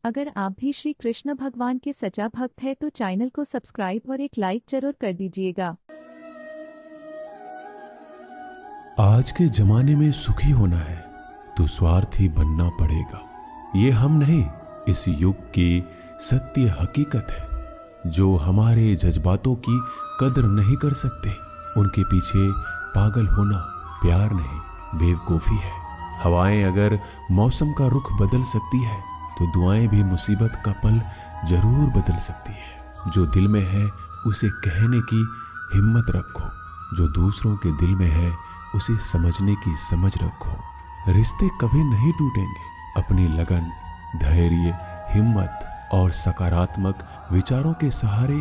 अगर आप भी श्री कृष्ण भगवान के सच्चा भक्त है तो चैनल को सब्सक्राइब और एक लाइक जरूर कर दीजिएगा। आज के जमाने में सुखी होना है तो स्वार्थी बनना पड़ेगा। ये हम नहीं, इस युग की सत्य हकीकत है। जो हमारे जज्बातों की कदर नहीं कर सकते, उनके पीछे पागल होना प्यार नहीं, बेवकूफ़ी है। हवाएं अगर मौसम का रुख बदल सकती है तो दुआएं भी मुसीबत का पल जरूर बदल सकती है। जो दिल में है उसे कहने की हिम्मत रखो, जो दूसरों के दिल में है उसे समझने की समझ रखो। रिश्ते कभी नहीं टूटेंगे। अपनी लगन, धैर्य, हिम्मत और सकारात्मक विचारों के सहारे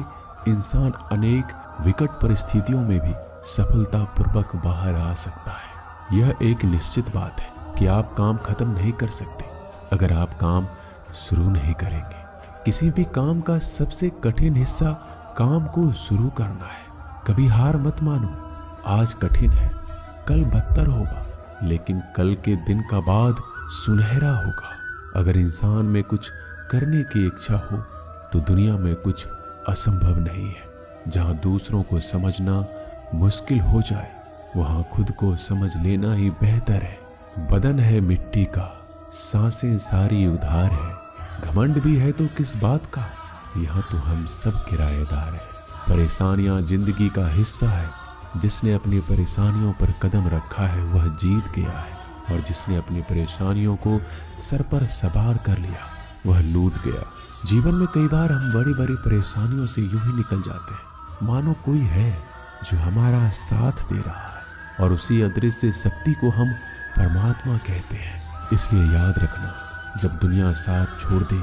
इंसान अनेक विकट परिस्थितियों में भी सफलतापूर्वक बाहर आ सकता है। यह एक निश्चित बात है कि आप काम खत्म नहीं कर सकते अगर आप काम शुरू नहीं करेंगे। किसी भी काम का सबसे कठिन हिस्सा काम को शुरू करना है। कभी हार मत मानो। आज कठिन है, कल बदतर होगा, लेकिन कल के दिन का बाद सुनहरा होगा। अगर इंसान में कुछ करने की इच्छा हो तो दुनिया में कुछ असंभव नहीं है। जहाँ दूसरों को समझना मुश्किल हो जाए, वहाँ खुद को समझ लेना ही बेहतर है। बदन है मिट्टी का, सांसें सारी उधार है। घमंड भी है तो किस बात का, यहाँ तो हम सब किराएदार हैं। परेशानियाँ जिंदगी का हिस्सा है। जिसने अपनी परेशानियों पर कदम रखा है वह जीत गया है, और जिसने अपनी परेशानियों को सर पर सवार कर लिया वह लूट गया। जीवन में कई बार हम बड़ी बड़ी परेशानियों से यूं ही निकल जाते हैं मानो कोई है जो हमारा साथ दे रहा है, और उसी अदृश्य शक्ति को हम परमात्मा कहते हैं। इसलिए याद रखना, जब दुनिया साथ छोड़ दे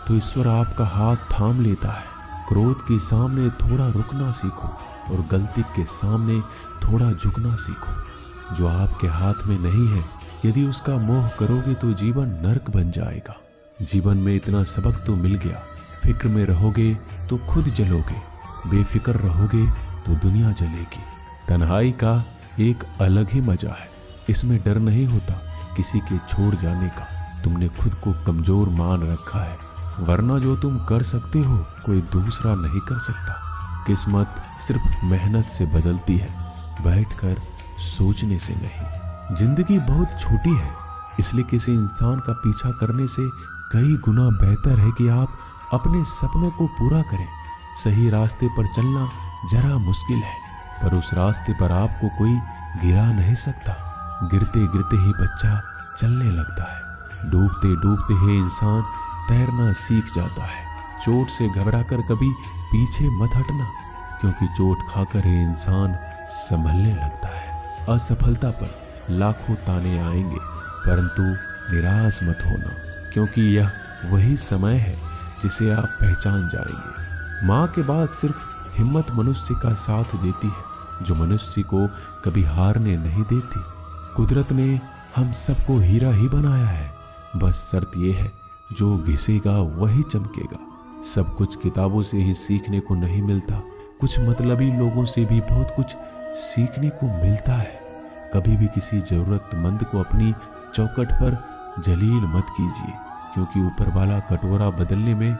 तो ईश्वर आपका हाथ थाम लेता है। क्रोध के सामने थोड़ा रुकना सीखो और गलती के सामने थोड़ा झुकना सीखो। जो आपके हाथ में नहीं है, यदि उसका मोह करोगे तो जीवन नरक बन जाएगा। जीवन में इतना सबक तो मिल गया, फिक्र में रहोगे तो खुद जलोगे, बेफिक्र रहोगे तो दुनिया जलेगी। तन्हाई का एक अलग ही मजा है। इसमें डर नहीं होता किसी के छोड़ जाने का। तुमने खुद को कमजोर मान रखा है, वरना जो तुम कर सकते हो कोई दूसरा नहीं कर सकता। किस्मत सिर्फ मेहनत से बदलती है, बैठकर सोचने से नहीं। जिंदगी बहुत छोटी है, इसलिए किसी इंसान का पीछा करने से कई गुना बेहतर है कि आप अपने सपनों को पूरा करें। सही रास्ते पर चलना जरा मुश्किल है, पर उस रास्ते पर आपको कोई गिरा नहीं सकता। गिरते गिरते ही बच्चा चलने लगता है। डूबते डूबते ही इंसान तैरना सीख जाता है। चोट से घबराकर कभी पीछे मत हटना, क्योंकि चोट खाकर ही इंसान संभलने लगता है। असफलता पर लाखों ताने आएंगे, परंतु निराश मत होना, क्योंकि यह वही समय है जिसे आप पहचान जाएंगे। माँ के बाद सिर्फ हिम्मत मनुष्य का साथ देती है, जो मनुष्य को कभी हारने नहीं देती। कुदरत ने हम सबको हीरा ही बनाया है, बस शर्त यह है जो घिसेगा वही चमकेगा। सब कुछ किताबों से ही सीखने को नहीं मिलता, कुछ मतलबी लोगों से भी बहुत कुछ सीखने को मिलता है। कभी भी किसी जरूरतमंद को अपनी चौखट पर जलील मत कीजिए, क्योंकि ऊपर वाला कटोरा बदलने में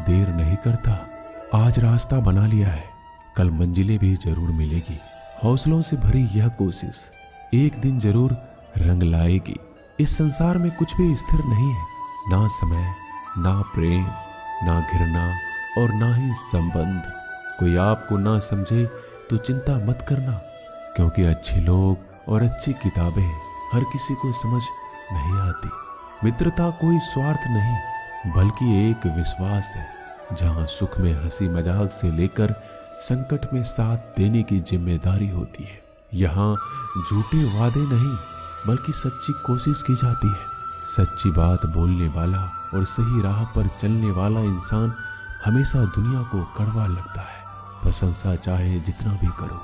देर नहीं करता। आज रास्ता बना लिया है, कल मंजिलें भी जरूर मिलेगी। हौसलों से भरी यह कोशिश एक दिन जरूर रंग लाएगी। इस संसार में कुछ भी स्थिर नहीं है, ना समय, ना प्रेम, ना घृणा और ना ही संबंध। कोई आपको ना समझे तो चिंता मत करना, क्योंकि अच्छे लोग और अच्छी किताबें हर किसी को समझ नहीं आती। मित्रता कोई स्वार्थ नहीं, बल्कि एक विश्वास है, जहां सुख में हंसी मजाक से लेकर संकट में साथ देने की जिम्मेदारी होती है। यहाँ झूठे वादे नहीं, बल्कि सच्ची कोशिश की जाती है। सच्ची बात बोलने वाला और सही राह पर चलने वाला इंसान हमेशा दुनिया को कड़वा लगता है। प्रशंसा चाहे जितना भी करो,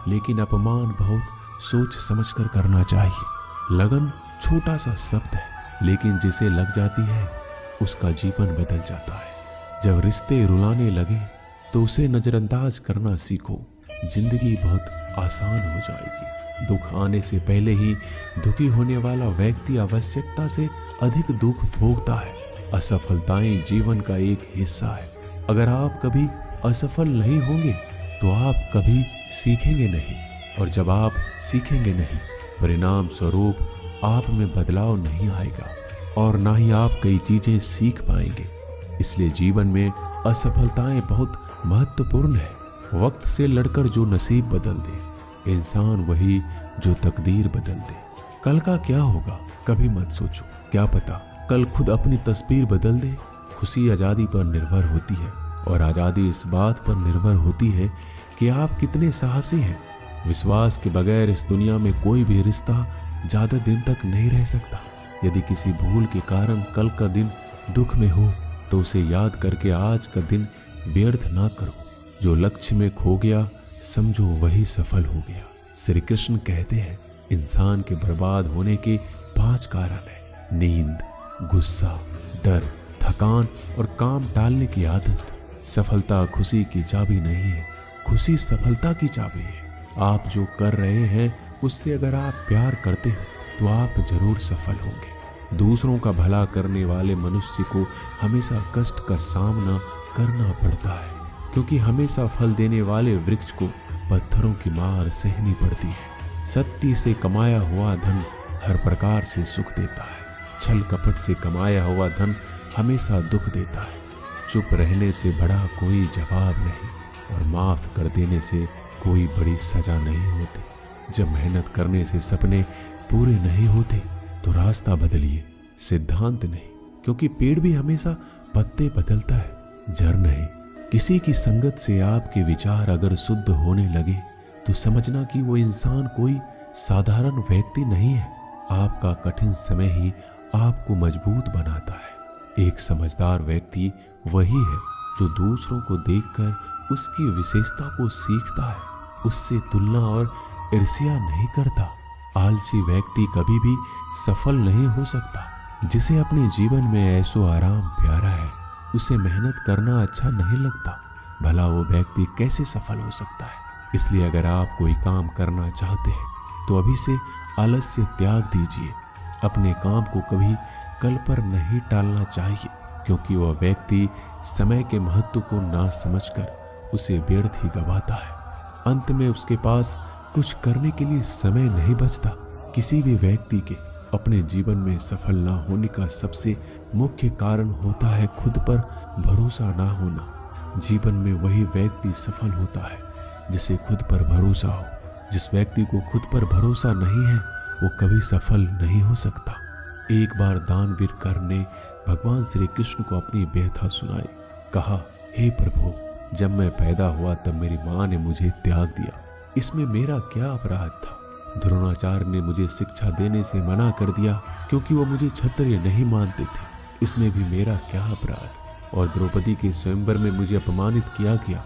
लेकिन अपमान बहुत सोच समझकर करना चाहिए। लगन छोटा सा शब्द है, लेकिन जिसे लग जाती है उसका जीवन बदल जाता है। जब रिश्ते रुलाने लगे तो उसे नजरअंदाज करना सीखो। जिंदगी बहुत आसान हो जाएगी। दुख आने से पहले ही दुखी होने वाला व्यक्ति आवश्यकता से अधिक दुख भोगता है। असफलताएं जीवन का एक हिस्सा है। अगर आप कभी असफल नहीं होंगे तो आप कभी सीखेंगे नहीं, और जब आप सीखेंगे नहीं, परिणाम स्वरूप आप में बदलाव नहीं आएगा और ना ही आप कई चीजें सीख पाएंगे। इसलिए जीवन में असफलताएं बहुत महत्वपूर्ण है। वक्त से लड़कर जो नसीब बदल दे, इंसान वही जो तकदीर बदल दे। कल का क्या होगा कभी मत सोचो, क्या पता कल खुद अपनी तस्वीर बदल दे। खुशी आज़ादी पर निर्भर होती है, और आज़ादी इस बात पर निर्भर होती है कि आप कितने साहसी हैं। विश्वास के बगैर इस दुनिया में कोई भी रिश्ता ज़्यादा दिन तक नहीं रह सकता। यदि किसी भूल के कारण कल का दिन दुख में हो तो उसे याद करके आज का दिन व्यर्थ ना करो। जो लक्ष्य में खो गया समझो वही सफल हो गया। श्री कृष्ण कहते हैं, इंसान के बर्बाद होने के 5 कारण हैं: नींद, गुस्सा, डर, थकान और काम टालने की आदत। सफलता खुशी की चाबी नहीं है, खुशी सफलता की चाबी है। आप जो कर रहे हैं उससे अगर आप प्यार करते हो तो आप जरूर सफल होंगे। दूसरों का भला करने वाले मनुष्य को हमेशा कष्ट का सामना करना पड़ता है, क्योंकि हमेशा फल देने वाले वृक्ष को पत्थरों की मार सहनी पड़ती है। सत्य से कमाया हुआ धन हर प्रकार से सुख देता है, छल कपट से कमाया हुआ धन हमेशा दुख देता है। चुप रहने से बड़ा कोई जवाब नहीं, और माफ कर देने से कोई बड़ी सजा नहीं होती। जब मेहनत करने से सपने पूरे नहीं होते तो रास्ता बदलिए, सिद्धांत नहीं, क्योंकि पेड़ भी हमेशा पत्ते बदलता है, जड़ नहीं। किसी की संगत से आपके विचार अगर शुद्ध होने लगे तो समझना कि वो इंसान कोई साधारण व्यक्ति नहीं है। आपका कठिन समय ही आपको मजबूत बनाता है। एक समझदार व्यक्ति वही है जो दूसरों को देखकर उसकी विशेषता को सीखता है, उससे तुलना और ईर्ष्या नहीं करता। आलसी व्यक्ति कभी भी सफल नहीं हो सकता। जिसे अपने जीवन में ऐशो आराम प्यारा है उसे मेहनत करना अच्छा नहीं लगता। भला वो व्यक्ति कैसे सफल हो सकता है। इसलिए अगर आप कोई काम करना चाहते हैं तो अभी से आलस्य त्याग दीजिए। अपने काम को कभी कल पर नहीं टालना चाहिए, क्योंकि वह व्यक्ति समय के महत्व को ना समझकर उसे व्यर्थ ही गवाता है। अंत में उसके पास कुछ करने के लिए समय नहीं बचता। किसी भी व्यक्ति के अपने जीवन में सफल ना होने का सबसे मुख्य कारण होता है खुद पर भरोसा ना होना। जीवन में वही व्यक्ति सफल होता है जिसे खुद पर भरोसा हो। जिस व्यक्ति को खुद पर भरोसा नहीं है वो कभी सफल नहीं हो सकता। एक बार दानवीर कर्ण ने भगवान श्री कृष्ण को अपनी व्यथा सुनाई। कहा, हे प्रभु, जब मैं पैदा हुआ तब मेरी माँ ने मुझे त्याग दिया, इसमें मेरा क्या अपराध था। द्रोणाचार्य ने मुझे शिक्षा देने से मना कर दिया क्योंकि वो मुझे क्षत्रिय नहीं मानते थे, इसमें भी मेरा क्या अपराध। और द्रौपदी के स्वयंवर में मुझे अपमानित किया गया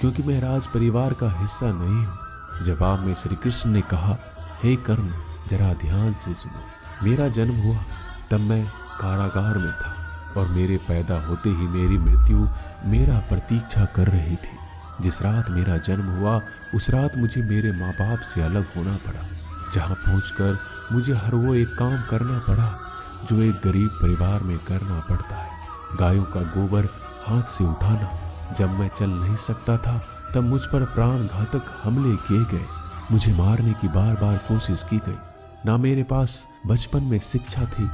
क्योंकि मैं राज परिवार का हिस्सा नहीं हूँ। जवाब में श्री कृष्ण ने कहा, हे कर्ण, जरा ध्यान से सुनो। मेरा जन्म हुआ तब मैं कारागार में था और मेरे पैदा होते ही मेरी मृत्यु मेरा प्रतीक्षा कर रही थी। जिस रात मेरा जन्म हुआ उस रात मुझे मेरे माँ बाप से अलग होना पड़ा, जहाँ पहुँचकर मुझे हर वो एक काम करना पड़ा जो एक गरीब परिवार में करना पड़ता है। गायों का गोबर हाथ से उठाना। जब मैं चल नहीं सकता था तब मुझ पर प्राण घातक हमले किए गए। मुझे मारने की बार बार कोशिश की गई। ना मेरे पास बचपन में शिक्षा थी,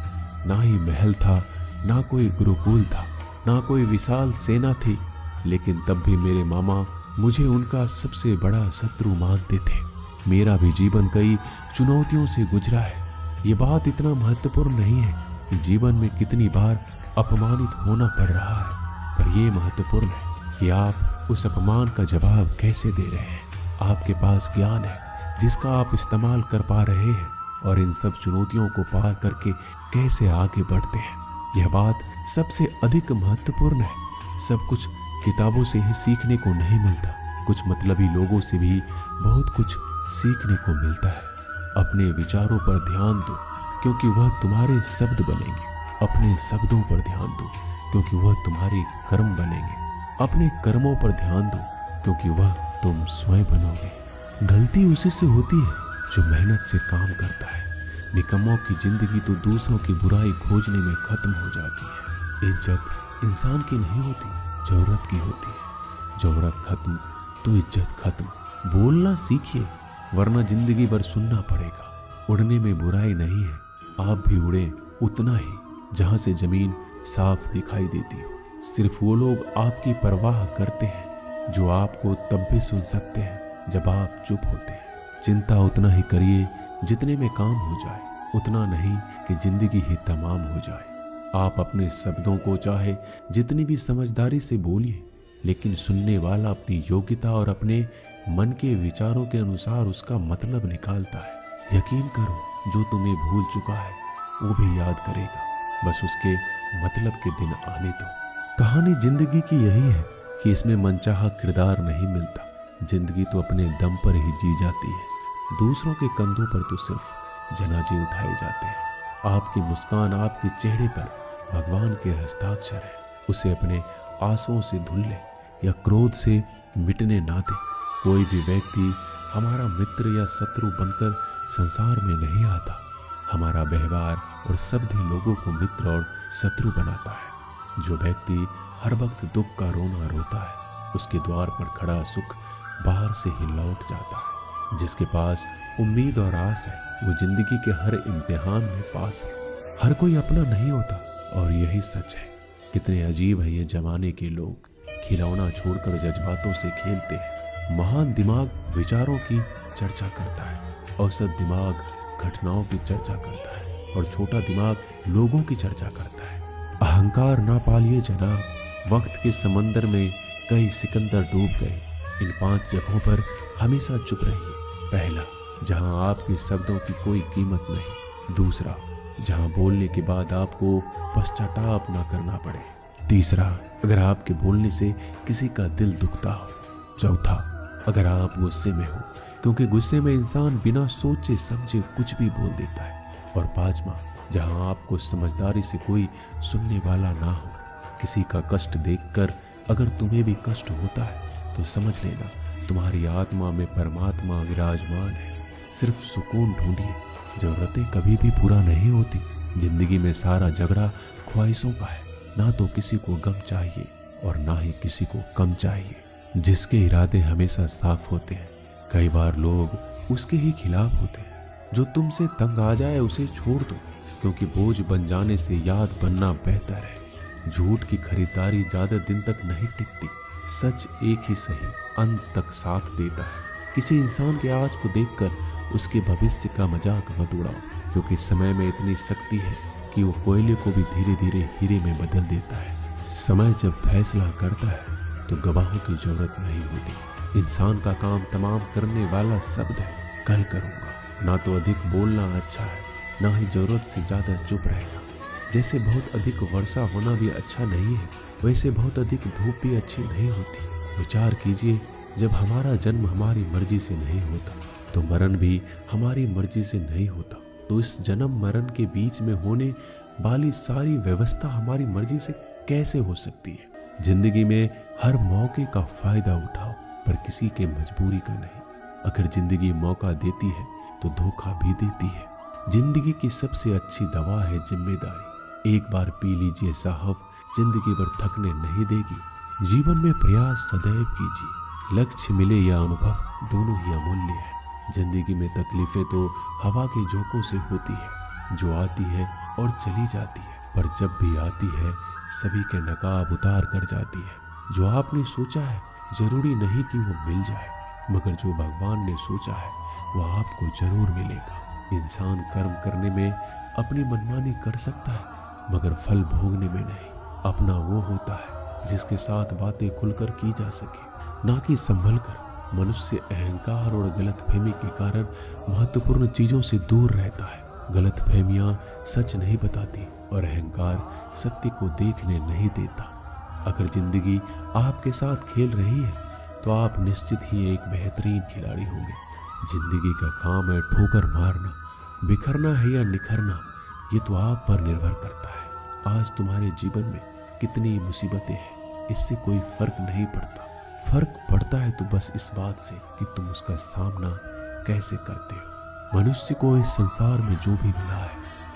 ना ही महल था, ना कोई गुरुकुल था, ना कोई विशाल सेना थी, लेकिन तब भी मेरे मामा मुझे उनका सबसे बड़ा शत्रु मानते थे। मेरा भी जीवन कई चुनौतियों से गुजरा है। ये बात इतना महत्वपूर्ण नहीं है कि जीवन में कितनी बार अपमानित होना पड़ रहा है, पर यह महत्वपूर्ण है कि आप उस अपमान का जवाब कैसे दे रहे हैं। आपके पास ज्ञान है जिसका आप इस्तेमाल कर पा रहे हैं और इन सब चुनौतियों को पार करके कैसे आगे बढ़ते हैं, यह बात सबसे अधिक महत्वपूर्ण है। सब कुछ किताबों से ही सीखने को नहीं मिलता, कुछ मतलबी लोगों से भी बहुत कुछ सीखने को मिलता है। अपने विचारों पर ध्यान दो क्योंकि वह तुम्हारे शब्द बनेंगे। अपने शब्दों पर ध्यान दो क्योंकि वह तुम्हारे कर्म बनेंगे। अपने कर्मों पर ध्यान दो क्योंकि वह तुम स्वयं बनोगे। गलती उसी से होती है जो मेहनत से काम करता है। निकम्मों की जिंदगी तो दूसरों की बुराई खोजने में खत्म हो जाती है। इज्जत इंसान की नहीं होती, जरूरत की होती है। जरूरत खत्म तो इज्जत खत्म। बोलना सीखिए, वरना जिंदगी भर सुनना पड़ेगा। उड़ने में बुराई नहीं है, आप भी उड़े उतना ही जहां से जमीन साफ दिखाई देती हो। सिर्फ वो लोग आपकी परवाह करते हैं जो आपको तब भी सुन सकते हैं जब आप चुप होते हैं। चिंता उतना ही करिए जितने में काम हो जाए, उतना नहीं कि जिंदगी ही तमाम हो जाए। आप अपने शब्दों को चाहे जितनी भी समझदारी से बोलिए, लेकिन सुनने वाला अपनी योग्यता और अपने मन के विचारों के अनुसार उसका मतलब निकालता है। यकीन करो, जो तुम्हें भूल चुका है वो भी याद करेगा, बस उसके मतलब के दिन आने दो। कहानी जिंदगी की यही है कि इसमें मनचाहा किरदार नहीं मिलता। जिंदगी तो अपने दम पर ही जी जाती है। दूसरों के कंधों पर तो सिर्फ जनाजे उठाए जाते हैं। आपकी मुस्कान आपके चेहरे पर भगवान के हस्ताक्षर है। उसे अपने आंसुओं से धुल ले या क्रोध से मिटने ना दे। कोई भी व्यक्ति हमारा मित्र या शत्रु बनकर संसार में नहीं आता। हमारा व्यवहार और शब्द ही लोगों को मित्र और शत्रु बनाता है। जो व्यक्ति हर वक्त दुख का रोना रोता है, उसके द्वार पर खड़ा सुख बाहर से ही लौट जाता है। जिसके पास उम्मीद और आस है, वो जिंदगी के हर इम्तिहान में पास है। हर कोई अपना नहीं होता और यही सच है। कितने अजीब है ये जमाने के लोग, खिलौना छोड़कर जज्बातों से खेलते हैं। महान दिमाग विचारों की चर्चा करता है, औसत दिमाग घटनाओं की चर्चा करता है और छोटा दिमाग लोगों की चर्चा करता है। अहंकार ना पालिए जनाब, वक्त के समंदर में कई सिकंदर डूब गए। इन 5 जगहों पर हमेशा चुप रहिए। पहला, जहां आपके शब्दों की कोई कीमत नहीं। दूसरा, जहां बोलने के बाद आपको पश्चाताप ना करना पड़े। तीसरा, अगर आपके बोलने से किसी का दिल दुखता हो। चौथा, अगर आप गुस्से में हो, क्योंकि गुस्से में इंसान बिना सोचे समझे कुछ भी बोल देता है। और पांचवा, जहां आपको समझदारी से कोई सुनने वाला ना हो। किसी का कष्ट देखकर अगर तुम्हें भी कष्ट होता है तो समझ लेना तुम्हारी आत्मा में परमात्मा विराजमान है। सिर्फ सुकून ढूंढिए। जरूरतें कभी भी पूरा नहीं होती। जिंदगी में सारा झगड़ा ख्वाहिशों का है। ना तो किसी को गम चाहिए और ना ही किसी को कम चाहिए। जिसके इरादे हमेशा साफ होते हैं, कई बार लोग उसके ही खिलाफ होते हैं। जो तुमसे तंग आ जाए उसे छोड़ दो, क्योंकि बोझ बन जाने से याद बनना बेहतर है। झूठ की खरीदारी ज्यादा दिन तक नहीं टिकती। सच एक ही सही अंत तक साथ देता है। किसी इंसान के आज को देखकर उसके भविष्य का मजाक मत उड़ाओ, क्योंकि समय में इतनी शक्ति है कि वो कोयले को भी धीरे धीरे हीरे में बदल देता है। समय जब फैसला करता है तो गवाहों की जरूरत नहीं होती। इंसान का काम तमाम करने वाला शब्द है, कल करूँगा। ना तो अधिक बोलना अच्छा है, ना ही जरूरत से ज्यादा चुप रहना। जैसे बहुत अधिक वर्षा होना भी अच्छा नहीं है, वैसे बहुत अधिक धूप भी अच्छी नहीं होती। विचार कीजिए, जब हमारा जन्म हमारी मर्जी से नहीं होता तो मरण भी हमारी मर्जी से नहीं होता। तो इस जन्म मरण के बीच में होने वाली सारी व्यवस्था हमारी मर्जी से कैसे हो सकती है? जिंदगी में हर मौके का फायदा उठाओ, पर किसी के मजबूरी का नहीं। अगर जिंदगी मौका देती है तो धोखा भी देती है। जिंदगी की सबसे अच्छी दवा है जिम्मेदारी। एक बार पी लीजिए साहब, जिंदगी भर थकने नहीं देगी। जीवन में प्रयास सदैव कीजिए। लक्ष्य मिले या अनुभव, दोनों ही अमूल्य है। जिंदगी में तकलीफें तो हवा के झोंकों से होती है, जो आती है और चली जाती है, पर जब भी आती है सभी के नकाब उतार कर जाती है। जो आपने सोचा है जरूरी नहीं कि वो मिल जाए, मगर जो भगवान ने सोचा है वो आपको जरूर मिलेगा। इंसान कर्म करने में अपनी मनमानी कर सकता है, मगर फल भोगने में नहीं। अपना वो होता है जिसके साथ बातें खुलकर की जा सके, ना कि संभल कर। मनुष्य अहंकार और गलतफहमी के कारण महत्वपूर्ण चीजों से दूर रहता है। गलतफहमियां सच नहीं बताती और अहंकार सत्य को देखने नहीं देता। अगर जिंदगी आपके साथ खेल रही है तो आप निश्चित ही एक बेहतरीन खिलाड़ी होंगे। जिंदगी का काम है ठोकर मारना, बिखरना है या निखरना, ये तो आप पर निर्भर करता है। आज तुम्हारे जीवन में कितनी मुसीबतें हैं, इससे कोई फर्क नहीं पड़ता। फर्क पड़ता है तो बस इस बात से कि तुम उसका सामना कैसे करते हो। मनुष्य को इस संसार में जो भी मिला है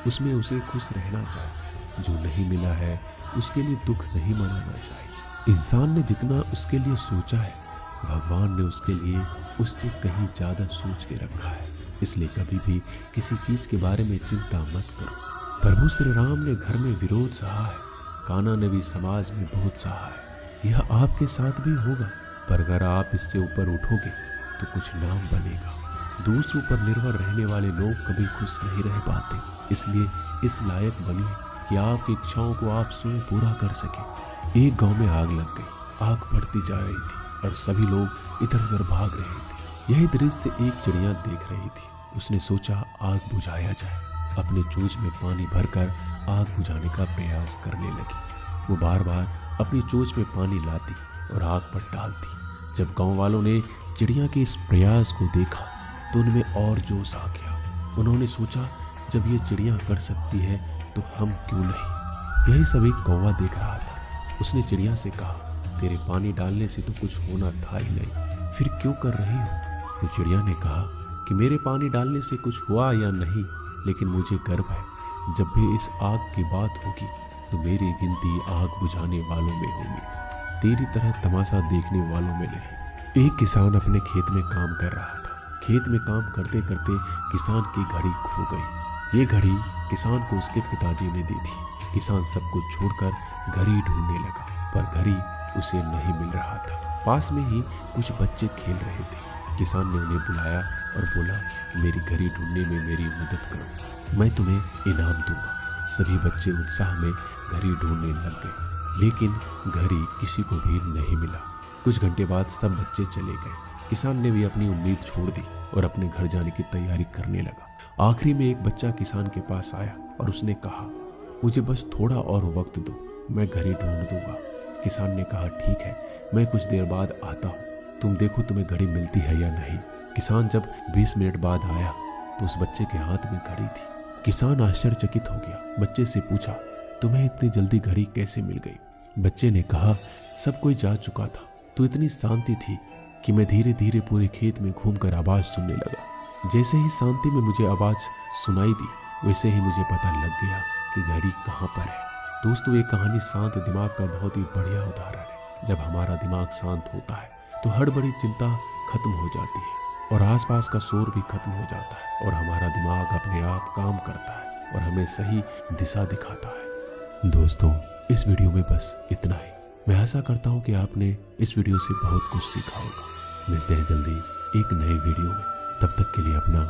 उसमें उसे खुश रहना चाहिए। जो नहीं मिला है उसके लिए दुख नहीं मनाना चाहिए। इंसान ने जितना उसके लिए सोचा है, भगवान ने उसके लिए उससे कहीं ज्यादा सोच के रखा है। इसलिए कभी भी किसी चीज के बारे में चिंता मत करो। प्रभु श्री राम ने घर में विरोध सहा है, कान्हा ने भी समाज में बहुत सहा है। यह आपके साथ भी होगा, पर अगर आप इससे ऊपर उठोगे तो कुछ नाम बनेगा। दूसरों पर निर्भर रहने वाले लोग कभी खुश नहीं रह पाते। इसलिए इस लायक बनिए कि आपकी इच्छाओं को आप स्वयं पूरा कर सके। एक गांव में आग लग गई। आग बढ़ती जा रही थी और सभी लोग इधर उधर भाग रहे थे। यही दृश्य एक चिड़िया देख रही थी। उसने सोचा आग बुझाया जाए। अपने चोंच में पानी भरकर आग बुझाने का प्रयास करने लगी। वो बार बार अपनी चोंच में पानी लाती और आग पर डालती। जब गांव वालों ने चिड़िया के इस प्रयास को देखा तो उनमें और जोश आ गया। उन्होंने सोचा जब ये चिड़िया कर सकती है तो हम क्यों नहीं। यही सभी कौवा देख रहा था। उसने चिड़िया से कहा, तेरे पानी डालने से तो कुछ होना था ही नहीं, फिर क्यों कर रही हो। तो चिड़िया ने कहा कि मेरे पानी डालने से कुछ हुआ या नहीं, लेकिन मुझे गर्व है जब भी इस आग की बात होगी तो मेरी गिनती आग बुझाने वालों में होगी, तेरी तरह तमाशा देखने वालों में नहीं। एक किसान अपने खेत में काम कर रहा था। खेत में काम करते करते किसान की घड़ी खो गई। ये घड़ी किसान को उसके पिताजी ने दी थी। किसान सब कुछ छोड़कर घड़ी ढूंढने लगा, पर घड़ी उसे नहीं मिल रहा था। पास में ही कुछ बच्चे खेल रहे थे। किसान ने उन्हें बुलाया और बोला, मेरी घड़ी ढूंढने में मेरी मदद करो, मैं तुम्हें इनाम दूंगा। सभी बच्चे उत्साह में घड़ी ढूंढने लग गए, लेकिन घड़ी किसी को भी नहीं मिला। कुछ घंटे बाद सब बच्चे चले गए। किसान ने भी अपनी उम्मीद छोड़ दी और अपने घर जाने की तैयारी करने लगा। आखिरी में एक बच्चा किसान के पास आया और उसने कहा, मुझे बस थोड़ा और वक्त दो, मैं घड़ी ढूंढ दूंगा। किसान ने कहा, ठीक है, मैं कुछ देर बाद आता हूँ, तुम देखो तुम्हें घड़ी मिलती है या नहीं। किसान जब 20 मिनट बाद आया तो उस बच्चे के हाथ में घड़ी थी। किसान आश्चर्यचकित हो गया। बच्चे से पूछा, तुम्हें इतनी जल्दी घड़ी कैसे मिल गई। बच्चे ने कहा, सब कोई जा चुका था तो इतनी शांति थी कि मैं धीरे धीरे पूरे खेत में घूमकर आवाज सुनने लगा। जैसे ही शांति में मुझे आवाज सुनाई दी, वैसे ही मुझे पता लग गया कि घड़ी कहाँ पर है। दोस्तों, ये कहानी शांत दिमाग का बहुत ही बढ़िया उदाहरण है। जब हमारा दिमाग शांत होता है तो हर बड़ी चिंता खत्म हो जाती है और आसपास का शोर भी खत्म हो जाता है और हमारा दिमाग अपने आप काम करता है और हमें सही दिशा दिखाता है। दोस्तों, इस वीडियो में बस इतना ही। मैं आशा करता हूँ कि आपने इस वीडियो से बहुत कुछ सीखा होगा। मिलते हैं जल्दी एक नए वीडियो में। तब तक के लिए अपना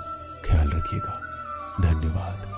ख्याल रखिएगा। धन्यवाद।